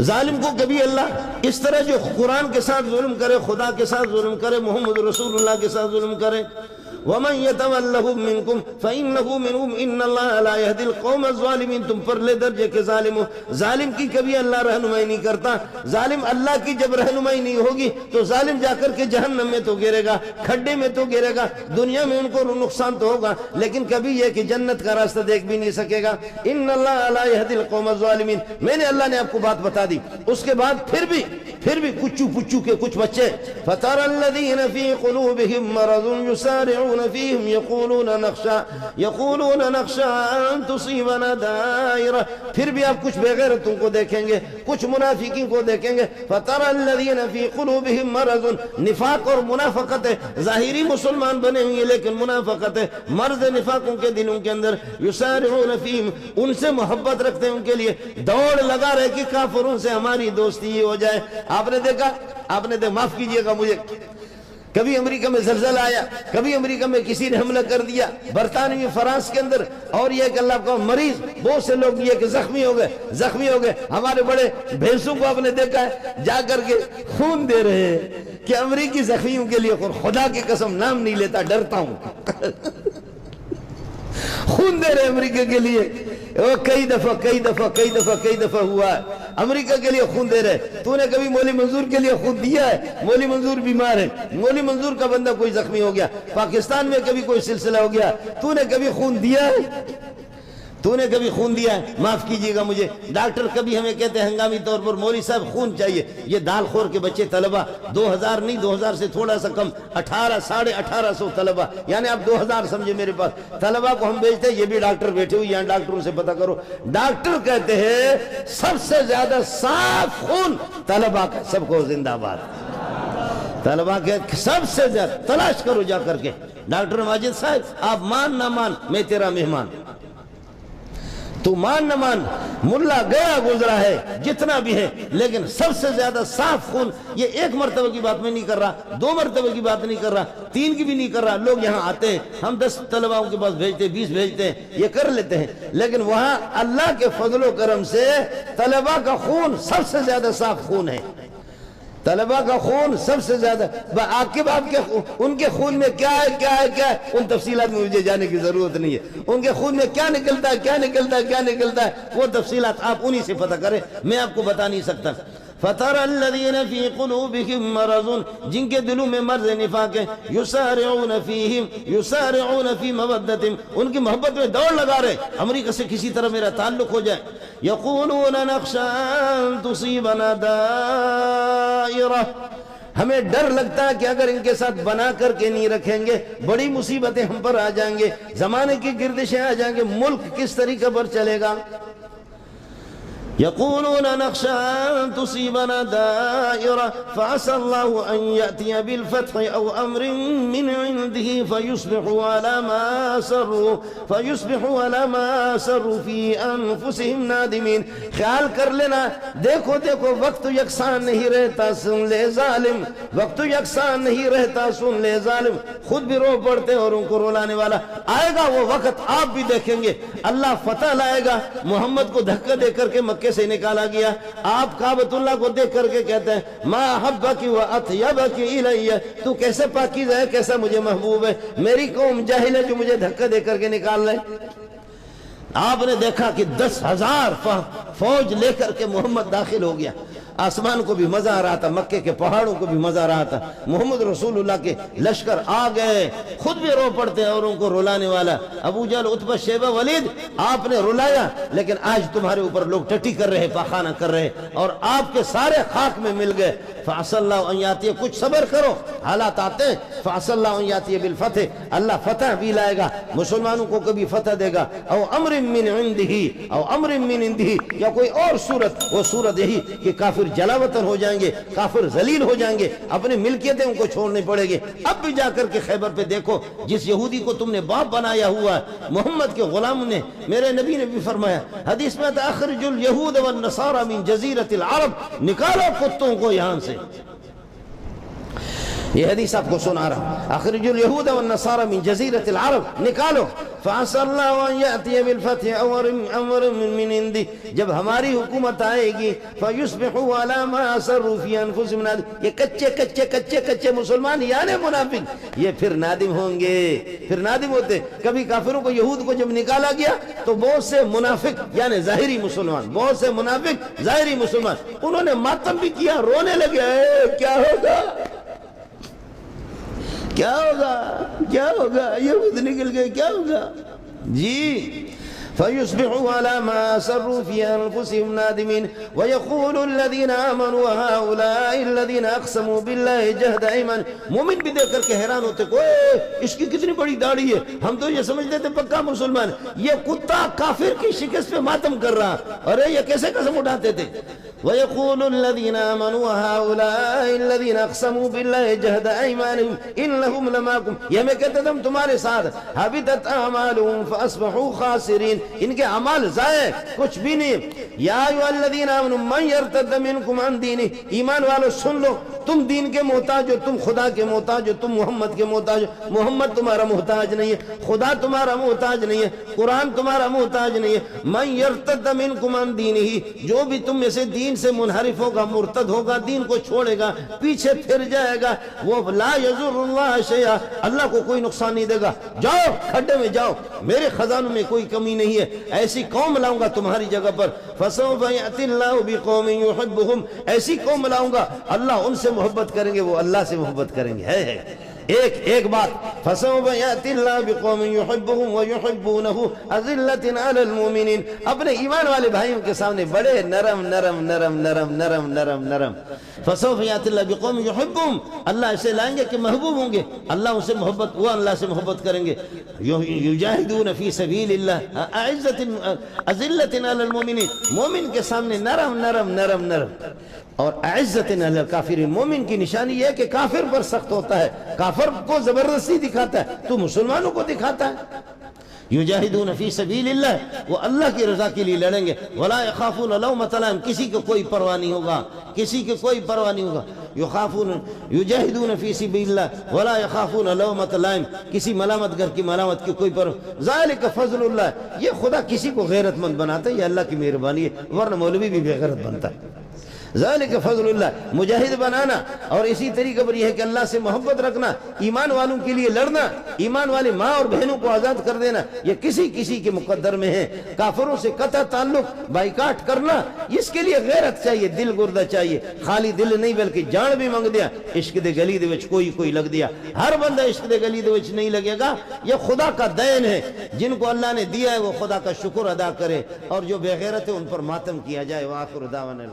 ظالم کو کبھی اللہ اس طرح جو قرآن کے ساتھ ظلم کرے، خدا کے ساتھ ظلم کرے، محمد رسول اللہ کے ساتھ ظلم کرے، وَمَنْ يَتَوَلَّهُمْ مِنْكُمْ فَإِنَّهُ مِنْهُمْ إِنَّ اللَّهَ لَا يَهْدِي الْقَوْمَ الظَّالِمِينَ۔ تم پرلے درجے کے ظالم ہو، ظالم کی کبھی اللہ رہنمائی نہیں کرتا۔ ظالم اللہ کی جب رہنمائی نہیں ہوگی تو ظالم جا کر کے جہنم میں تو گرے گا، کھڈے میں تو گرے گا، دنیا میں ان کو نقصان تو ہوگا، لیکن کبھی یہ کہ جنت کا راستہ دیکھ بھی نہیں سکے گا۔ إِنَّ اللَّهَ لَا يَهْدِي الْقَوْمَ الظَّالِمِينَ۔ میں نے اللہ نے آپ کو بات بتا دی۔ اس کے بعد پھر بھی کچو پچو کے کچھ بچے، فَتَرَى الَّذِينَ فِي قُلُوبِهِم مَّرَضٌ يُسَارِعُونَ فِيهِمْ يقولون نخشى ان تصيبنا دائرة۔ پھر بھی آپ کچھ بے غیرتوں کو دیکھیں گے، کچھ منافقین کو دیکھیں گے۔ فترى الذين في قلوبهم مرض، نفاق اور منافقت ہے، ظاہری مسلمان بنے ہوئے لیکن منافقت ہے، مرض نفاقوں کے دلوں کے اندر۔ يسارعون فيهم، ان سے محبت رکھتے ہیں، ان کے لیے دوڑ لگا رہے کہ کافروں سے ہماری دوستی ہو جائے۔ آپ نے دیکھا، معاف کیجئے گا مجھے، کبھی امریکہ میں زلزلہ آیا، کبھی امریکہ میں کسی نے حملہ کر دیا، برطانوی فرانس کے اندر، اور یہ کہ اللہ کا مریض، بہت سے لوگ یہ کہ زخمی ہو گئے۔ ہمارے بڑے بھینسوں کو آپ نے دیکھا ہے جا کر کے خون دے رہے ہیں کہ امریکی زخمیوں کے لیے خدا کی قسم نام نہیں لیتا، ڈرتا ہوں۔ خون دے رہے امریکہ کے لیے، کئی دفعہ ہوا ہے، امریکہ کے لیے خون دے رہے۔ تو نے کبھی مولی منظور کے لیے خون دیا ہے؟ مولی منظور بیمار ہے، مولی منظور کا بندہ کوئی زخمی ہو گیا، پاکستان میں کبھی کوئی سلسلہ ہو گیا، تو نے کبھی خون دیا ہے؟ تو نے کبھی خون دیا ہے؟ معاف کیجئے گا مجھے، ڈاکٹر کبھی ہمیں کہتے ہیں ہنگامی طور پر مولوی صاحب خون چاہیے۔ یہ دال خور کے بچے طلبہ، 2000 نہیں، 2000 سے تھوڑا سا کم، 1800 طلبہ، یعنی آپ 2000 سمجھے میرے پاس طلبہ کو ہم بھیجتے ہیں۔ یہ بھی ڈاکٹر بیٹھے ہوئے، یہاں ڈاکٹروں سے پتہ کرو، ڈاکٹر کہتے ہیں سب سے زیادہ صاف خون طلبہ کا۔ سب کو زندہ باد طلبہ کے، سب سے زیادہ تلاش کرو جا کر کے۔ ڈاکٹر ماجد صاحب آپ مان نہ مان، میں تیرا مہمان، تو مان نہ مان، ملا گیا گزرا ہے جتنا بھی ہے، لیکن سب سے زیادہ صاف خون، یہ ایک مرتبہ کی بات میں نہیں کر رہا، 2 مرتبہ کی بات نہیں کر رہا، 3 کی بھی نہیں کر رہا۔ لوگ یہاں آتے ہیں، ہم 10 طلباؤں کے پاس بھیجتے ہیں، 20 بھیجتے ہیں، یہ کر لیتے ہیں، لیکن وہاں اللہ کے فضل و کرم سے طلبہ کا خون سب سے زیادہ صاف خون ہے۔ طلبہ کا خون سب سے زیادہ، عاقب آپ کے ان کے خون میں کیا ہے، ان تفصیلات میں مجھے جانے کی ضرورت نہیں ہے۔ ان کے خون میں کیا نکلتا ہے وہ تفصیلات آپ انہی سے پتہ کریں، میں آپ کو بتا نہیں سکتا۔ فَتَرَى الَّذِينَ فِي قُلُوبِهِم مَّرَضٌ، جن کے دلوں میں مرض نفاق ہے، يُسَارِعُونَ فِي مَوَدَّتِهِمْ، ان کی محبت میں دوڑ لگا رہے، امریکہ سے کسی طرح میرا تعلق ہو جائے۔ يَقُولُونَ نَخْشَىٰ أَن تُصِيبَنَا دَائِرَةٌ، ہمیں ڈر لگتا ہے کہ اگر ان کے ساتھ بنا کر کے نہیں رکھیں گے بڑی مصیبتیں ہم پر آ جائیں گے، زمانے کی گردشیں آ جائیں گے، ملک کس طریقے پر چلے گا۔ يقولون نخشى أن تصيبنا دائرة فعسى الله أن يأتي بالفتح أو أمر من عنده فيصبحوا على ما أسروا في أنفسهم نادمين۔ خیال کر لینا، دیکھو وقت یکسان نہیں رہتا، سن لے ظالم، وقت یکسان نہیں رہتا، سن لے ظالم، خود بھی رو پڑتے اور ان کو رولانے والا آئے گا وہ وقت، آپ بھی دیکھیں گے اللہ فتح لائے گا۔ محمد کو دھکا دے کر کے مکہ سے نکالا گیا، آپ کعبۃ اللہ کو دیکھ کر کے کہتے ہیں ما حبک و اطیبک الی، تو کیسے پاکیزہ ہے، کیسا مجھے محبوب ہے، میری قوم جاہل ہے جو مجھے دھکا دے کر کے نکال لے۔ آپ نے دیکھا کہ 10,000 فوج لے کر کے محمد داخل ہو گیا، آسمان کو بھی مزہ آ رہا تھا، مکے کے پہاڑوں کو بھی مزہ آ رہا تھا، محمد رسول اللہ کے لشکر آ گئے، خود بھی رو پڑتے ہیں اور ان کو رلانے والا ابو جہل، عتبہ، شیبہ، ولید، آپ نے رلایا، لیکن آج تمہارے اوپر لوگ ٹٹی کر رہے، پاخانہ کر رہے، اور آپ کے سارے خاک میں مل گئے۔ فعسى الله ان ياتي، کچھ صبر کرو، حالات آتے ہیں، فعسى الله ان ياتي بالفتح، اللہ فتح بھی لائے گا، مسلمانوں کو کبھی فتح دے گا، او امر من عنده، یا کوئی اور صورت، وہ صورت یہی کہ کافر جلاوطن ہو جائیں گے، کافر ذلیل ہو جائیں گے، اپنی ملکیتیں ان کو چھوڑنی پڑے گی۔ اب بھی جا کر کے خیبر پہ دیکھو، جس یہودی کو تم نے باپ بنایا ہوا ہے، محمد کے غلام نے، میرے نبی نے بھی فرمایا حدیث میں اخرج اليہود والنصارى من جزیرۃ العرب، نکالو کتوں کو یہاں سے۔ یہ حدیث آپ کو سنا رہا ہوں. اخرجوا اليهود والنصارى من جزيرة العرب، نکالو. فعسى الله ان يأتي بالفتح امر من عندي، جب ہماری حکومت آئے گی فيصبحوا على ما اسروا في انفسهم نادم. یہ کچے مسلمان یعنی منافق یہ پھر نادم ہوں گے، پھر نادم ہوتے. کبھی کافروں کو، یہود کو جب نکالا گیا تو بہت سے منافق یعنی ظاہری مسلمان، بہت سے منافق ظاہری مسلمان، انہوں نے ماتم بھی کیا، رونے لگے. کیا ہوگا کیا ہوگا کیا ہوگا، یہود نکل گئے، کیا ہوگا جی. فيصبحوا على ما أسروا في أنفسهم نادمين ويقول الذين آمنوا هؤلاء الذين أقسموا بالله جهد أيمانهم. مومن بھی دیکھ کر کے حیران ہوتے کہ اس کی کتنی بڑی داڑھی ہے، ہم تو یہ سمجھتے تھے پکا مسلمان، یہ کتا کافر کی شکست پہ ماتم کر رہا. ارے یہ کیسے قسم اٹھاتے تھے. ويقول الذين آمنوا هؤلاء الذين أقسموا بالله جهد أيمانهم إنهم لماكم. یہ میں کہتا تھا ہم تمہارے ساتھ. حبطت أعمالهم فأصبحوا خاسرين. ان کے اعمال ضائع، کچھ بھی نہیں. یا ایھا الذین آمنوا من یرتد منکم عن دینہ. ایمان والو سن لو، تم دین کے محتاج ہو، تم خدا کے محتاج ہو، تم محمد کے محتاج ہو. محمد تمہارا محتاج نہیں ہے، خدا تمہارا محتاج نہیں ہے، قرآن تمہارا محتاج نہیں ہے. من یرتد منکم عن دینہ، جو بھی تم میں سے دین سے منحرف ہوگا، مرتد ہوگا، دین کو چھوڑے گا، پیچھے پھر جائے گا، وہ لا یضر اللہ شیئا، اللہ کو کوئی نقصان نہیں دے گا. جاؤ کھڈے میں جاؤ، میرے خزانوں میں کوئی کمی نہیں ہے. ایسی قوم لاؤں گا تمہاری جگہ پر. فسوف یأتی اللہ بقوم یحبهم، ایسی قوم لاؤں گا اللہ ان سے محبت کریں گے، وہ اللہ سے محبت کریں گے. ہے ایک بات. فسوف یأتی اللہ بقوم یحبهم ویحبونه اذلۃ علی المؤمنین. اپنے ایمان والے بھائیوں کے سامنے بڑے نرم نرم نرم نرم نرم نرم نرم. فسوف یأتی اللہ بقوم یحبهم، اللہ ایسے لائیں گے کہ محبوب ہوں گے، اللہ ان سے محبت، وہ اللہ سے محبت کریں گے. یجاہدون فی سبیل اللہ اذلۃ علی المؤمنین، مومن کے سامنے نرم نرم نرم نرم. اور اعزت علی الکافرین، مومن کی نشانی یہ ہے کہ کافر پر سخت ہوتا ہے، کافر کو زبردستی دکھاتا ہے، تو مسلمانوں کو دکھاتا ہے. یجاہدون فی سبیل اللہ، وہ اللہ کی رضا کے لیے لڑیں گے. ولا یخافون لومۃ لائم، کسی کو کوئی پرواہ نہیں ہوگا، کسی کو کوئی پرواہ نہیں ہوگا. یجاہدون فی سبیل اللہ ولا یخافون لومۃ لائم، کسی ملامت گر کی ملامت کی کوئی پرواہ. ذالک فضل اللہ، یہ خدا کسی کو غیرت مند بناتا ہے، یہ اللہ کی مہربانی ہے، ورنہ مولوی بھی بے غیرت بنتا ہے. ذالک فضل اللہ، مجاہد بنانا. اور اسی طریقے پر یہ ہے کہ اللہ سے محبت رکھنا، ایمان والوں کے لیے لڑنا، ایمان والے ماں اور بہنوں کو آزاد کر دینا، یہ کسی کے مقدر میں ہے. کافروں سے قطع تعلق، بائیکاٹ کرنا، اس کے لیے غیرت چاہیے، دل گردہ چاہیے. خالی دل نہیں بلکہ جان بھی منگ دیا. عشق دے گلی دے وچ کوئی لگ دیا. ہر بندہ عشق دے گلی دے وچ نہیں لگے گا. یہ خدا کا دین ہے، جن کو اللہ نے دیا ہے وہ خدا کا شکر ادا کرے، اور جو بے غیرت ہے ان پر ماتم کیا جائے. وآخر دعوانا